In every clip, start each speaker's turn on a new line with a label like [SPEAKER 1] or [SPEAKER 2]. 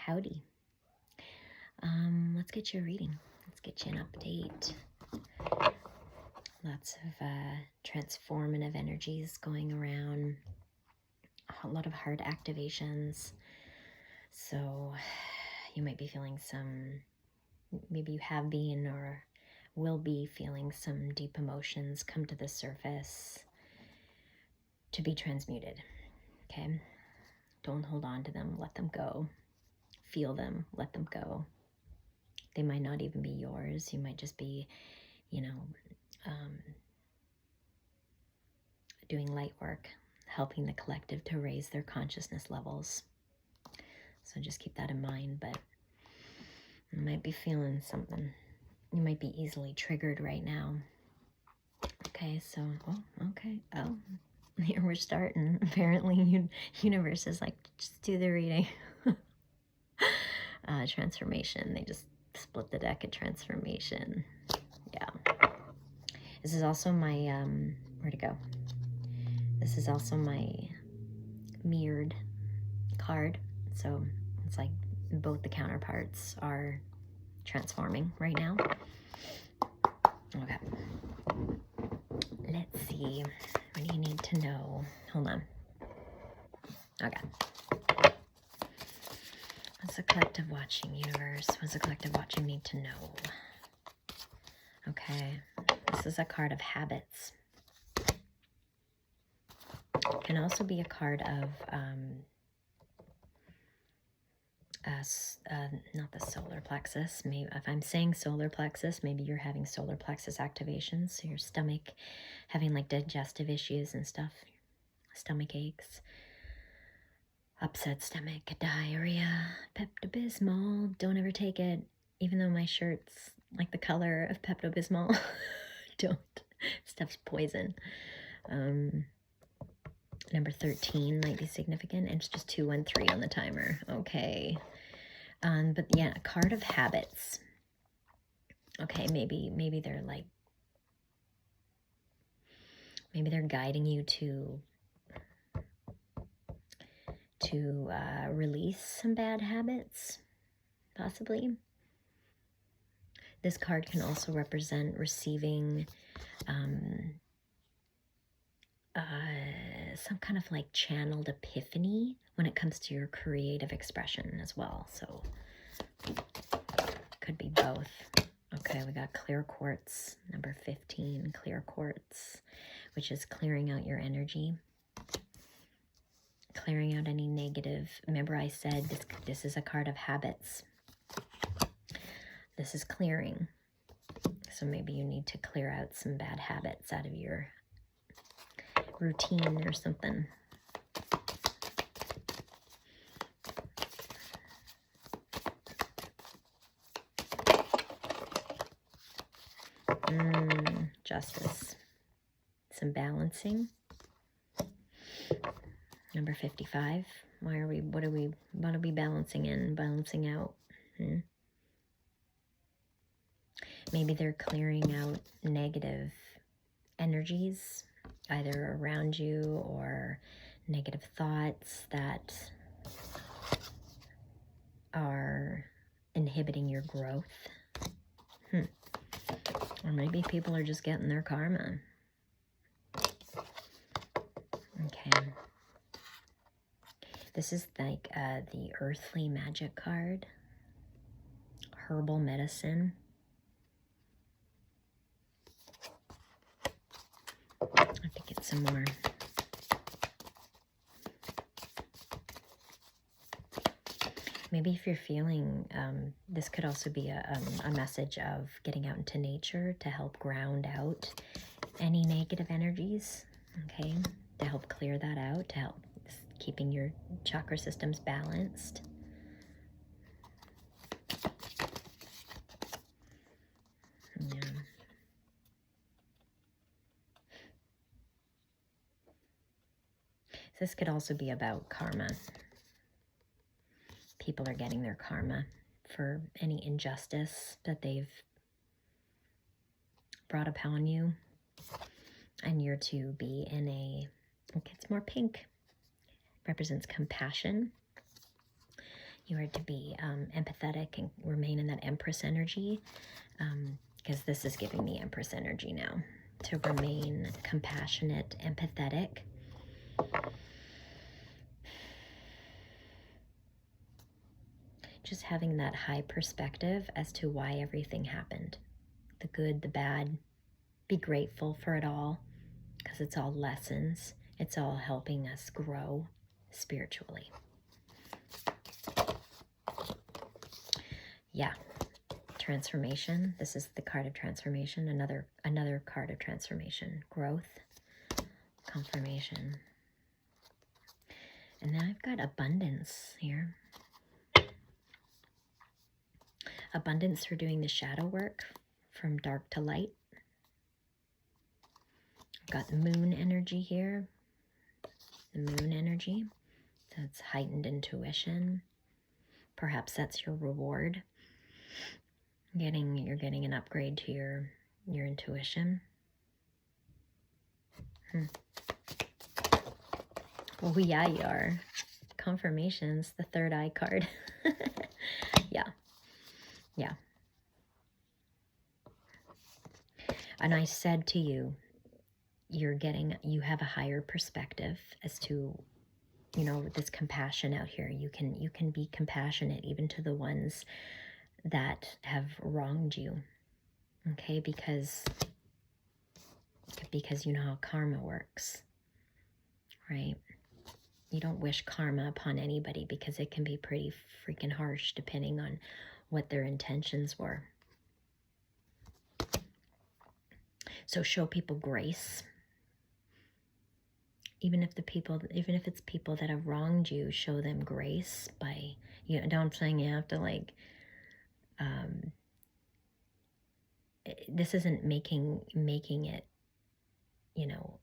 [SPEAKER 1] Howdy. Let's get you a reading. Let's get you an update. Lots of transformative energies going around. A lot of heart activations. So you might be feeling some, maybe you have been or will be feeling some deep emotions come to the surface to be transmuted. Okay? Don't hold on to them. Let them go. Feel them. Let them go. They might not even be yours. You might just be, doing light work, helping the collective to raise their consciousness levels. So just keep that in mind, but you might be feeling something. You might be easily triggered right now. Okay, so, here we're starting. Apparently, universe is like, just do the reading. Transformation. They just split the deck at transformation. Yeah. This is also my, where'd it go? This is also my mirrored card. So it's like both the counterparts are transforming right now. Okay. Let's see. What do you need to know? Hold on. Okay. What's the collective watching, universe? What's the collective watching need to know? Okay. This is a card of habits. It can also be a card of, not the solar plexus. Maybe if I'm saying solar plexus, maybe you're having solar plexus activation. So your stomach having like digestive issues and stuff, stomach aches, upset stomach, diarrhea, Pepto-Bismol. Don't ever take it, even though my shirt's like the color of Pepto-Bismol. Don't. Stuff's poison. Number 13 might be significant. And it's just 213 on the timer. Okay. But yeah, a card of habits. Okay, maybe they're like, maybe they're guiding you to release some bad habits, possibly. This card can also represent receiving some kind of like channeled epiphany when it comes to your creative expression as well. So could be both. Okay, we got clear quartz, number 15, clear quartz, which is clearing out your energy, clearing out any negative. Remember I said this is a card of habits. This is clearing. So maybe you need to clear out some bad habits out of your routine or something. Justice. Some balancing. Number 55. What are we balancing in, balancing out? Maybe they're clearing out negative energies, either around you or negative thoughts that are inhibiting your growth. Or maybe people are just getting their karma. Okay. This is like the earthly magic card. Herbal medicine. I have to get some more. Maybe if you're feeling, this could also be a message of getting out into nature to help ground out any negative energies, okay? To help clear that out, to help keeping your chakra systems balanced. Yeah. This could also be about karma. People are getting their karma for any injustice that they've brought upon you. And you're to be in a, okay, it's more pink. Represents compassion. You are to be empathetic and remain in that Empress energy, because this is giving me Empress energy now. To remain compassionate, empathetic. Just having that high perspective as to why everything happened. The good, the bad. Be grateful for it all, because it's all lessons. It's all helping us grow spiritually. Yeah. Transformation. This is the card of transformation. Another card of transformation. Growth. Confirmation. And then I've got abundance here. Abundance for doing the shadow work from dark to light. I've got moon energy here. The moon energy. That's heightened intuition. Perhaps that's your reward. You're getting an upgrade to your intuition. Oh yeah, you are. Confirmations, the third eye card. Yeah. Yeah. And I said to you, you have a higher perspective as to, you know, this compassion out here. You can be compassionate even to the ones that have wronged you. Okay, because you know how karma works, right? You don't wish karma upon anybody because it can be pretty freaking harsh depending on what their intentions were. So show people grace. Even if it's people that have wronged you, show them grace by, you know, I'm saying you have to like, this isn't making it, you know,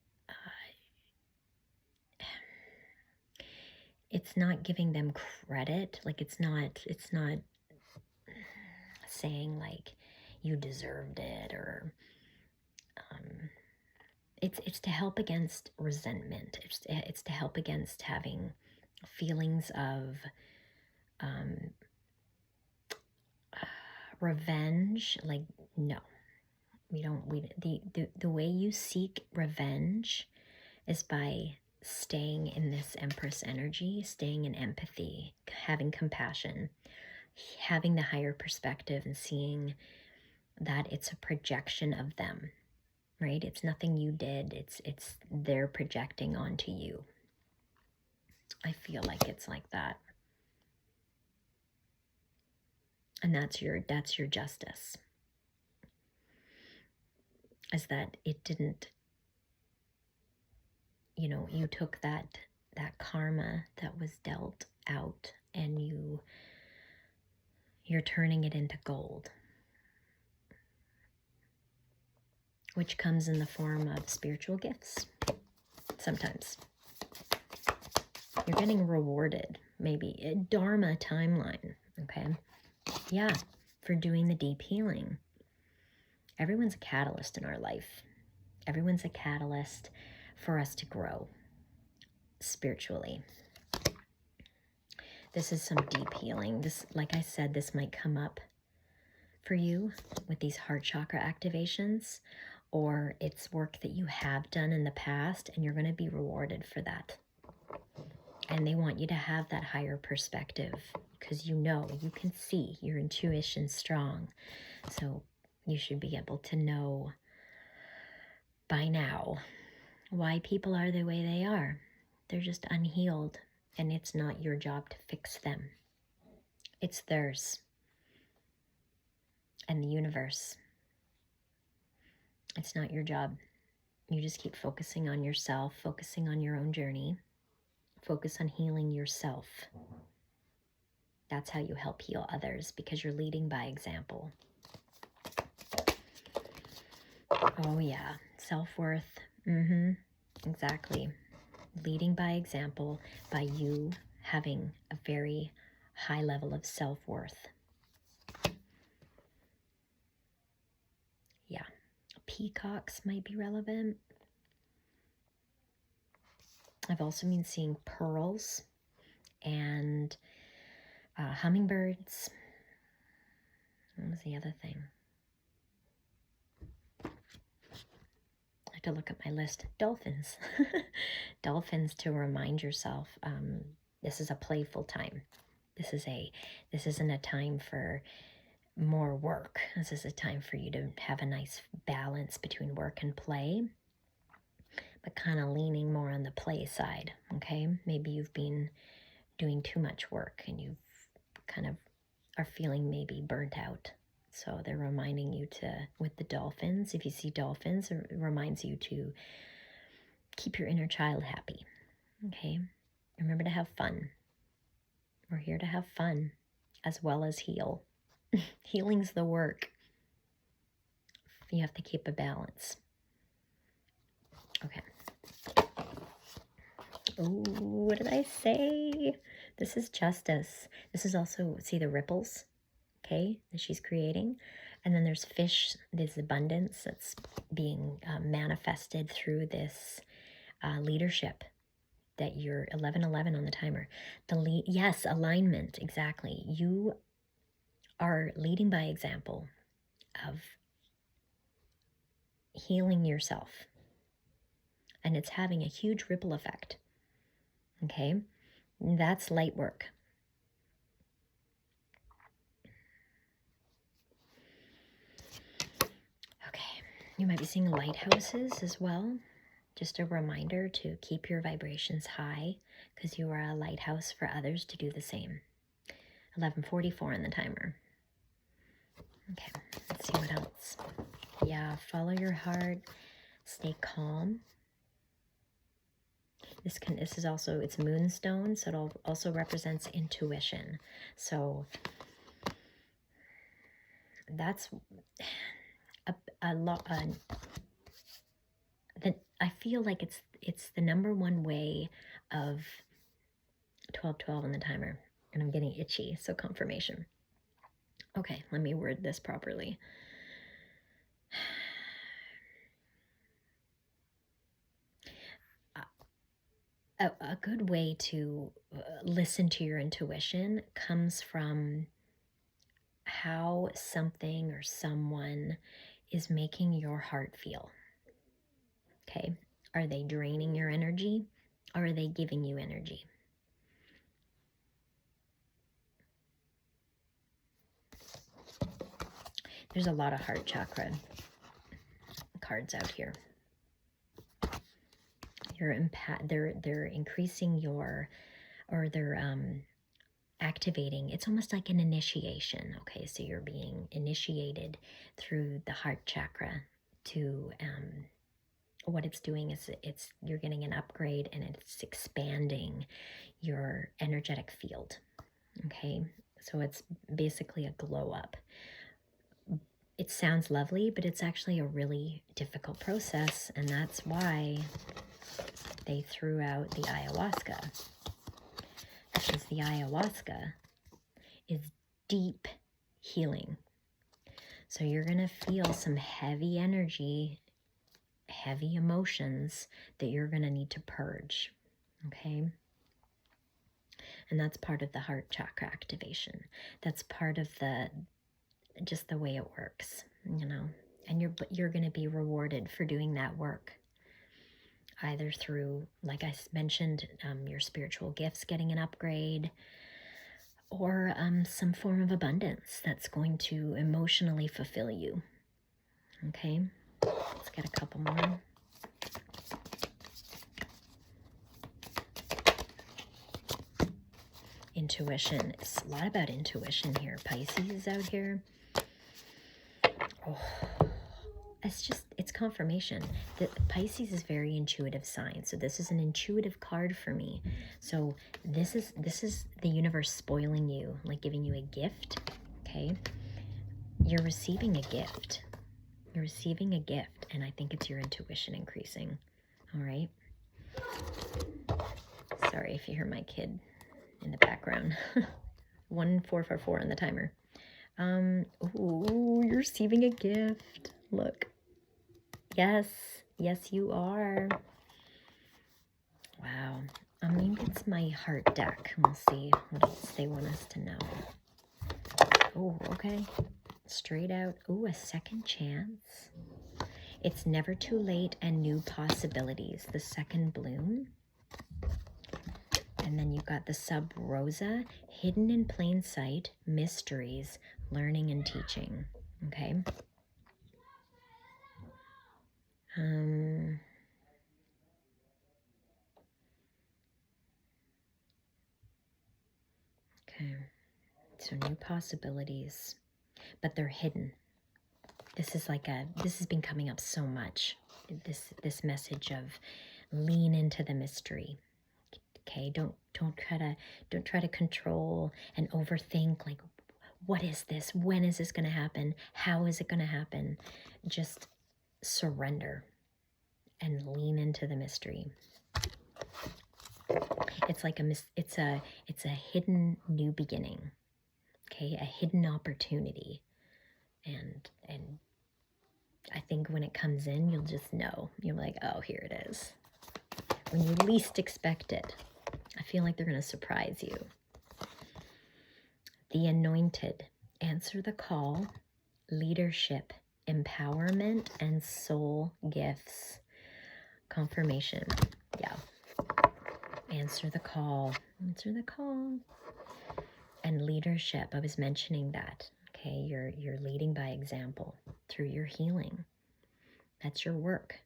[SPEAKER 1] it's not giving them credit. Like it's not saying like you deserved it, or it's to help against resentment. It's to help against having feelings of revenge. Like, no, the way you seek revenge is by staying in this Empress energy, staying in empathy, having compassion, having the higher perspective, and seeing that it's a projection of them, right? It's nothing you did. It's they're projecting onto you. I feel like it's like that. And that's your justice. Is that it didn't, you know, you took that karma that was dealt out and you're turning it into gold, which comes in the form of spiritual gifts. Sometimes you're getting rewarded, maybe a dharma timeline. Okay, yeah, for doing the deep healing. Everyone's a catalyst in our life. Everyone's a catalyst for us to grow spiritually. This is some deep healing. This, like I said, this might come up for you with these heart chakra activations, or it's work that you have done in the past and you're going to be rewarded for that. And they want you to have that higher perspective because you know, you can see your intuition's strong. So you should be able to know by now why people are the way they are. They're just unhealed, and it's not your job to fix them. It's theirs and the universe. It's not your job. You just keep focusing on yourself, focusing on your own journey. Focus on healing yourself. That's how you help heal others, because you're leading by example. Oh yeah, self-worth. Exactly. Leading by example, by you having a very high level of self-worth. Yeah. Peacocks might be relevant. I've also been seeing pearls and hummingbirds. What was the other thing? I have to look at my list. Dolphins. Dolphins, to remind yourself, this is a playful time. This isn't a time for more work. This is a time for you to have a nice balance between work and play, but kind of leaning more on the play side, okay? Maybe you've been doing too much work and you've kind of are feeling maybe burnt out. So they're reminding you to, with the dolphins, if you see dolphins, it reminds you to keep your inner child happy, okay? Remember to have fun. We're here to have fun as well as heal. Healing's the work. You have to keep a balance. Okay. Oh, what did I say? This is justice. This is also, see the ripples, okay, that she's creating. And then there's fish, there's abundance that's being manifested through this leadership that you're 1111 on the timer. Yes, alignment, exactly. You are leading by example of healing yourself. And it's having a huge ripple effect. Okay? That's light work. Okay. You might be seeing lighthouses as well. Just a reminder to keep your vibrations high, because you are a lighthouse for others to do the same. 11:44 on the timer. Okay, let's see what else. Yeah, follow your heart. Stay calm. This is also, it's moonstone, so it also represents intuition. So that's a lot. I feel like it's the number one way of 12:12 on the timer, and I'm getting itchy. So confirmation. Okay, let me word this properly. A good way to listen to your intuition comes from how something or someone is making your heart feel. Okay, are they draining your energy, or are they giving you energy? There's a lot of heart chakra cards out here. They're increasing your, or they're activating. It's almost like an initiation. Okay, so you're being initiated through the heart chakra to what it's doing is you're getting an upgrade, and it's expanding your energetic field. Okay, so it's basically a glow up. It sounds lovely, but it's actually a really difficult process, and that's why they threw out the ayahuasca, because the ayahuasca is deep healing. So you're going to feel some heavy energy, heavy emotions that you're going to need to purge, okay? And that's part of the heart chakra activation. That's part of just the way it works, you know? And you're going to be rewarded for doing that work, either through, like I mentioned, your spiritual gifts getting an upgrade, or some form of abundance that's going to emotionally fulfill you. Okay, let's get a couple more. Intuition. It's a lot about intuition here. Pisces out here. Oh, it's confirmation that Pisces is very intuitive sign. So this is an intuitive card for me. So this is the universe spoiling you, like giving you a gift. Okay, you're receiving a gift. You're receiving a gift, and I think it's your intuition increasing. All right. Sorry if you hear my kid in the background. 1444 on the timer. Ooh, you're receiving a gift. Look. Yes, you are. Wow. Maybe it's my heart deck. We'll see what else they want us to know. Oh, okay. Straight out. Oh, a second chance. It's never too late and new possibilities. The second bloom. And then you've got the sub rosa, hidden in plain sight, mysteries, learning and teaching. Okay. Okay. So new possibilities, but they're hidden. This has been coming up so much. This message of lean into the mystery. Okay, don't try to control and overthink, like, what is this? When is this going to happen? How is it going to happen? Just surrender and lean into the mystery. It's like it's a hidden new beginning. Okay, a hidden opportunity. And I think when it comes in, you'll just know. You're like, oh, here it is. When you least expect it. I feel like they're going to surprise you. The anointed. Answer the call. Leadership, empowerment, and soul gifts. Confirmation. Yeah. Answer the call. Answer the call. And leadership. I was mentioning that. Okay, you're leading by example through your healing. That's your work.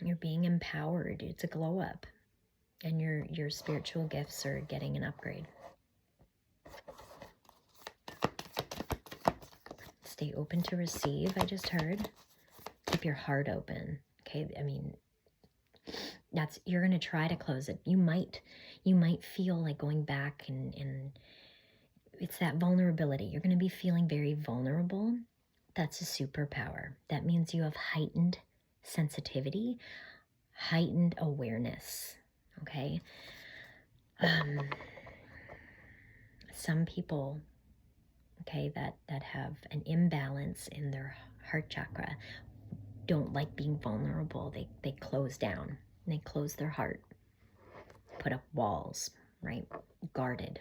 [SPEAKER 1] You're being empowered. It's a glow up. And your spiritual gifts are getting an upgrade. Stay open to receive, I just heard. Keep your heart open. Okay, I mean, you're going to try to close it. You might feel like going back and it's that vulnerability. You're going to be feeling very vulnerable. That's a superpower. That means you have heightened sensitivity, heightened awareness. Okay. Some people, okay, that have an imbalance in their heart chakra don't like being vulnerable. They close down. They close their heart. Put up walls, right? Guarded.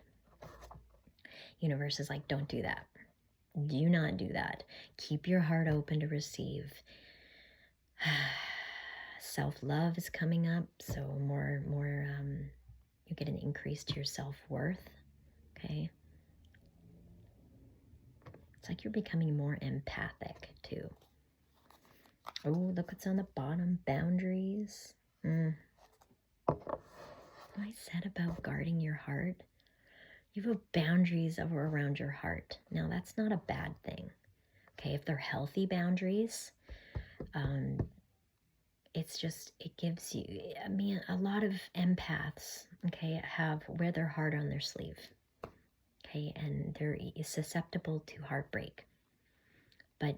[SPEAKER 1] Universe is like, don't do that. Do not do that. Keep your heart open to receive. Self-love is coming up, so more you get an increase to your self-worth. Okay. It's like you're becoming more empathic too. Oh, look what's on the bottom. Boundaries. What I said about guarding your heart. You have boundaries around your heart. Now, that's not a bad thing. Okay, if they're healthy boundaries, it gives you, I mean, a lot of empaths, okay, wear their heart on their sleeve. Okay, and they're susceptible to heartbreak. But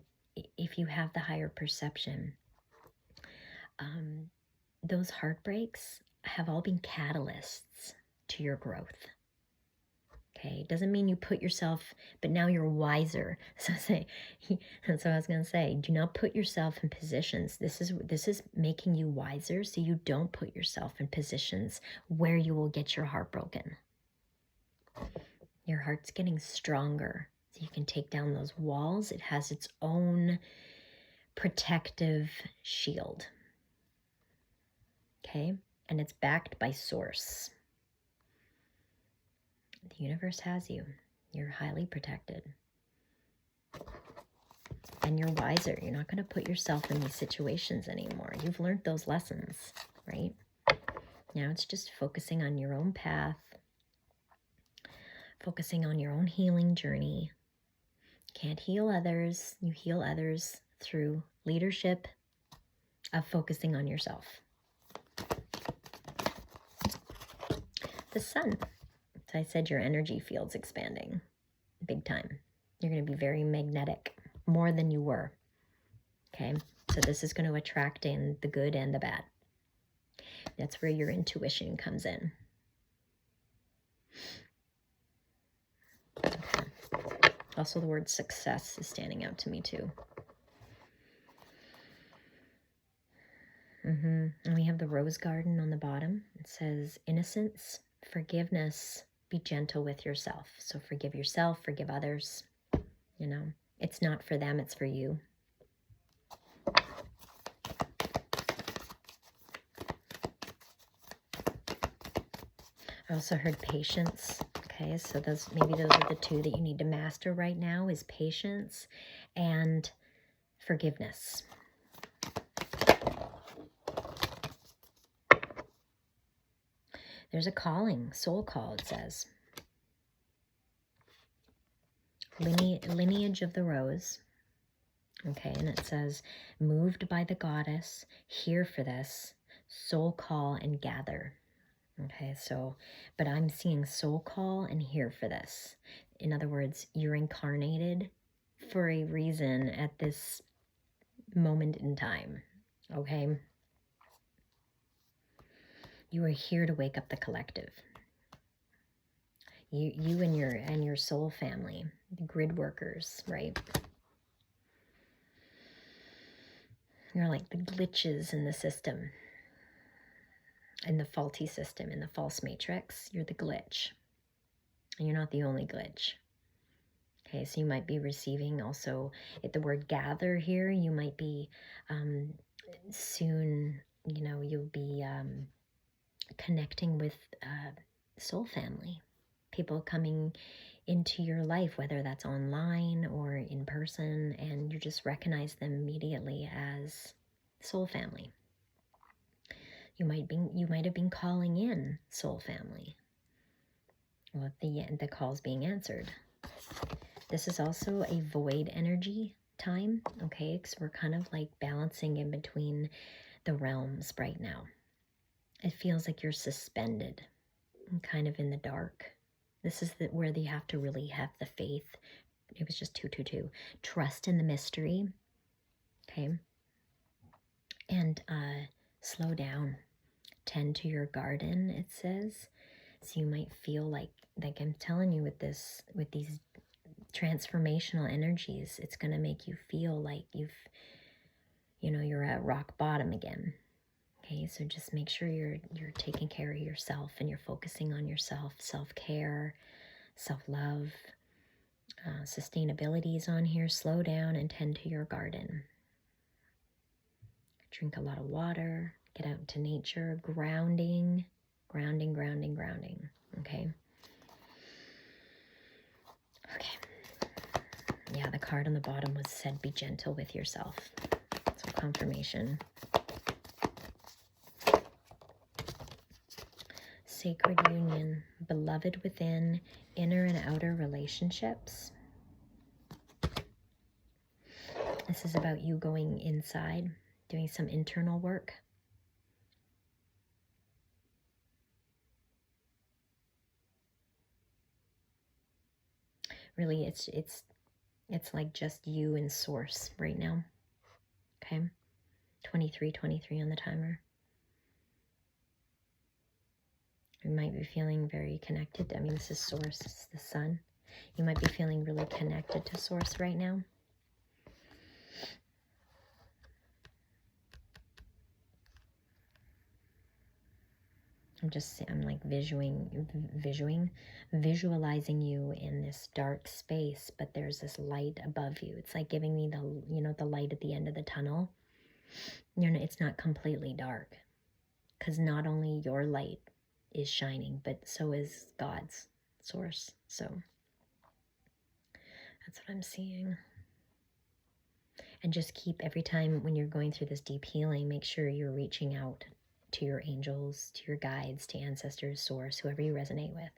[SPEAKER 1] if you have the higher perception, those heartbreaks have all been catalysts to your growth. Okay, doesn't mean you put yourself, but now you're wiser. So that's what I was going to say. Do not put yourself in positions. This is making you wiser, so you don't put yourself in positions where you will get your heart broken. Your heart's getting stronger, so you can take down those walls. It has its own protective shield. Okay, and it's backed by source. The universe has you. You're highly protected. And you're wiser. You're not going to put yourself in these situations anymore. You've learned those lessons, right? Now it's just focusing on your own path, focusing on your own healing journey. Can't heal others. You heal others through leadership of focusing on yourself. The sun. So I said your energy field's expanding big time. You're going to be very magnetic, more than you were. Okay, so this is going to attract in the good and the bad. That's where your intuition comes in. Okay. Also, the word success is standing out to me too. And we have the rose garden on the bottom. It says innocence, forgiveness, be gentle with yourself. So forgive yourself, forgive others. You know, it's not for them, it's for you. I also heard patience. Okay, so maybe those are the two that you need to master right now, is patience and forgiveness. There's a calling, soul call, it says. Lineage of the rose. Okay, and it says, moved by the goddess, here for this, soul call and gather. Okay, so, but I'm seeing soul call and here for this. In other words, you're incarnated for a reason at this moment in time. Okay? You are here to wake up the collective. You and your soul family, the grid workers, right? You're like the glitches in the system, in the faulty system, in the false matrix. You're the glitch. And you're not the only glitch. Okay, so you might be receiving also, the word gather here, you might be soon, you know, you'll be connecting with soul family. People coming into your life, whether that's online or in person, and you just recognize them immediately as soul family. You might have been calling in soul family. Well, the call's being answered. This is also a void energy time, okay? Because we're kind of like balancing in between the realms right now. It feels like you're suspended and kind of in the dark. This is where you have to really have the faith. It was just 222. Trust in the mystery, okay? And slow down. Tend to your garden, it says. So you might feel like I'm telling you with these transformational energies, it's going to make you feel like you're at rock bottom again. Okay, so just make sure you're taking care of yourself and you're focusing on yourself. Self-care, self-love, sustainability is on here. Slow down and tend to your garden. Drink a lot of water, get out into nature, grounding, okay? Okay. Yeah, the card on the bottom said, be gentle with yourself. So confirmation. Sacred union, beloved within, inner and outer relationships. This is about you going inside, doing some internal work. Really, it's like just you and source right now. Okay? 23 on the timer. You might be feeling very connected. I mean, this is source, this is the sun. You might be feeling really connected to source right now. I'm like visualizing you in this dark space, but there's this light above you. It's like giving me the light at the end of the tunnel. It's not completely dark, because not only your light is shining, but so is God's source. So that's what I'm seeing. And just keep, every time when you're going through this deep healing, make sure you're reaching out to your angels, to your guides, to ancestors, source, whoever you resonate with,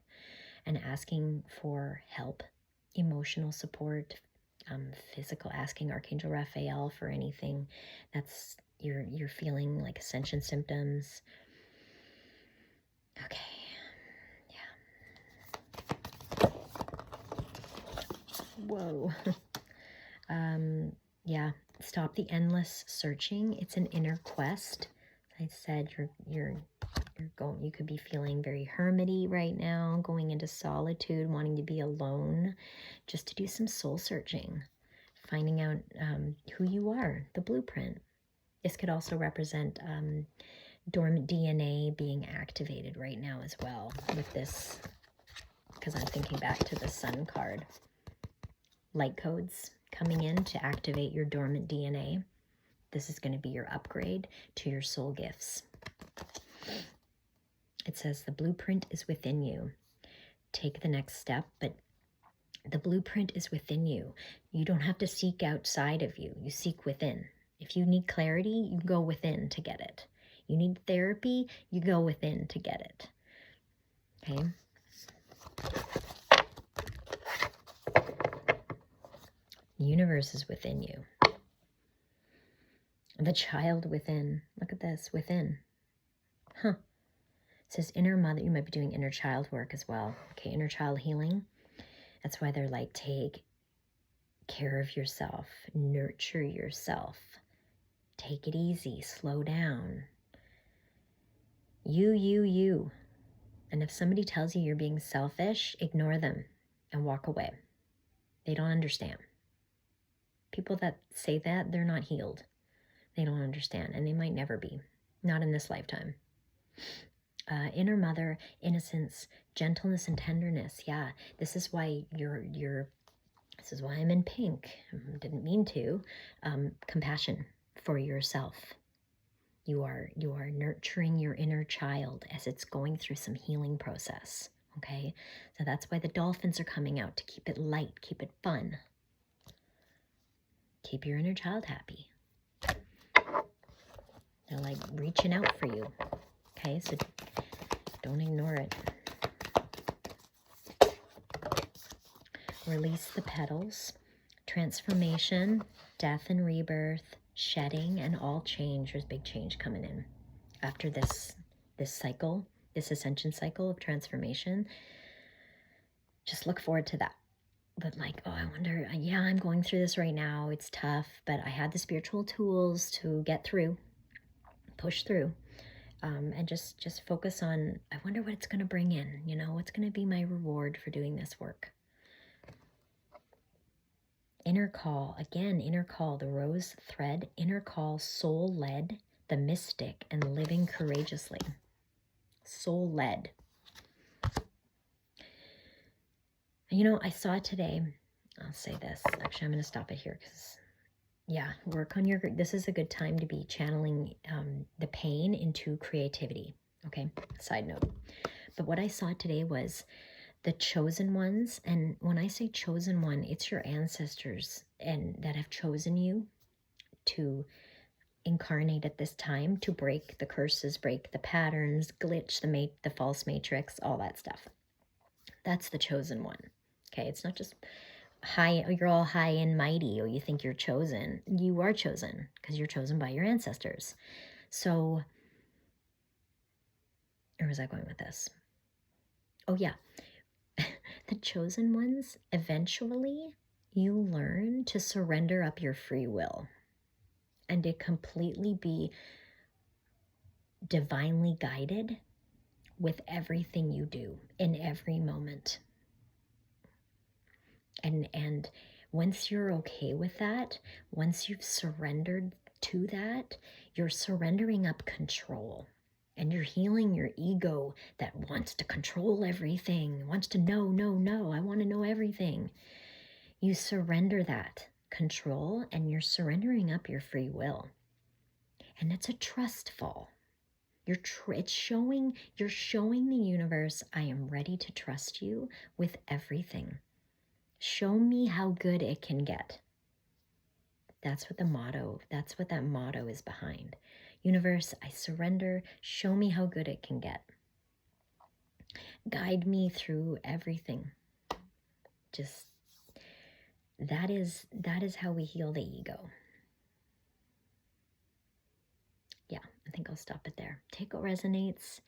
[SPEAKER 1] and asking for help, emotional support, physical, asking Archangel Raphael for anything that's you're feeling like ascension symptoms. Okay. Yeah. Whoa. Yeah. Stop the endless searching. It's an inner quest. I said you could be feeling very hermity right now, going into solitude, wanting to be alone, just to do some soul searching, finding out who you are, the blueprint. This could also represent dormant DNA being activated right now as well with this, because I'm thinking back to the Sun card. Light codes coming in to activate your dormant DNA. This is going to be your upgrade to your soul gifts. It says the blueprint is within you. Take the next step, but the blueprint is within you. You don't have to seek outside of you. You seek within. If you need clarity, you go within to get it. You need therapy, you go within to get it. Okay? The universe is within you. The child within. Look at this, within. Huh. It says inner mother. You might be doing inner child work as well. Okay, inner child healing. That's why they're like, take care of yourself. Nurture yourself. Take it easy. Slow down. You. And if somebody tells you you're being selfish, ignore them and walk away. They don't understand. People that say that, they're not healed. They don't understand, and they might never be. Not in this lifetime. Inner mother, innocence, gentleness, and tenderness. Yeah, this is why this is why I'm in pink. Didn't mean to. Compassion for yourself. You are nurturing your inner child as it's going through some healing process. Okay, so that's why the dolphins are coming out, to keep it light, keep it fun. Keep your inner child happy. They're like reaching out for you. Okay, so don't ignore it. Release the petals. Transformation, death and rebirth, shedding, and all change. There's big change coming in after this cycle, this ascension cycle of transformation. Just look forward to that. But like, oh, I wonder, yeah, I'm going through this right now. It's tough, but I had the spiritual tools to get through, push through, and just focus on, I wonder what it's going to bring in, you know, what's going to be my reward for doing this work. Inner call, again, inner call, the rose thread, inner call, soul led, the mystic, and living courageously. Soul led. You know, I saw today, I'll say this, actually I'm going to stop it here because, yeah, work on your, this is a good time to be channeling the pain into creativity, okay, side note. But what I saw today was the chosen ones, and when I say chosen one, it's your ancestors and that have chosen you to incarnate at this time, to break the curses, break the patterns, glitch the false matrix, all that stuff. That's the chosen one. Okay, it's not just high, you're all high and mighty, or you think you're chosen. You are chosen because you're chosen by your ancestors. So, where was I going with this? Oh yeah, the chosen ones, eventually you learn to surrender up your free will and to completely be divinely guided with everything you do in every moment. And once you're okay with that, once you've surrendered to that, you're surrendering up control. And you're healing your ego that wants to control everything, wants to know, I want to know everything. You surrender that control and you're surrendering up your free will. And it's a trust fall. You're showing the universe, I am ready to trust you with everything. Show me how good it can get. That's what that motto is behind. Universe, I surrender. Show me how good it can get. Guide me through everything. Just, that is how we heal the ego. Yeah, I think I'll stop it there. Take what resonates.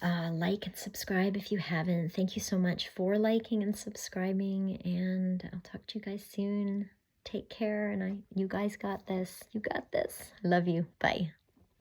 [SPEAKER 1] Like and subscribe if you haven't. Thank you so much for liking and subscribing, and I'll talk to you guys soon. Take care, and you guys got this. You got this. Love you. Bye.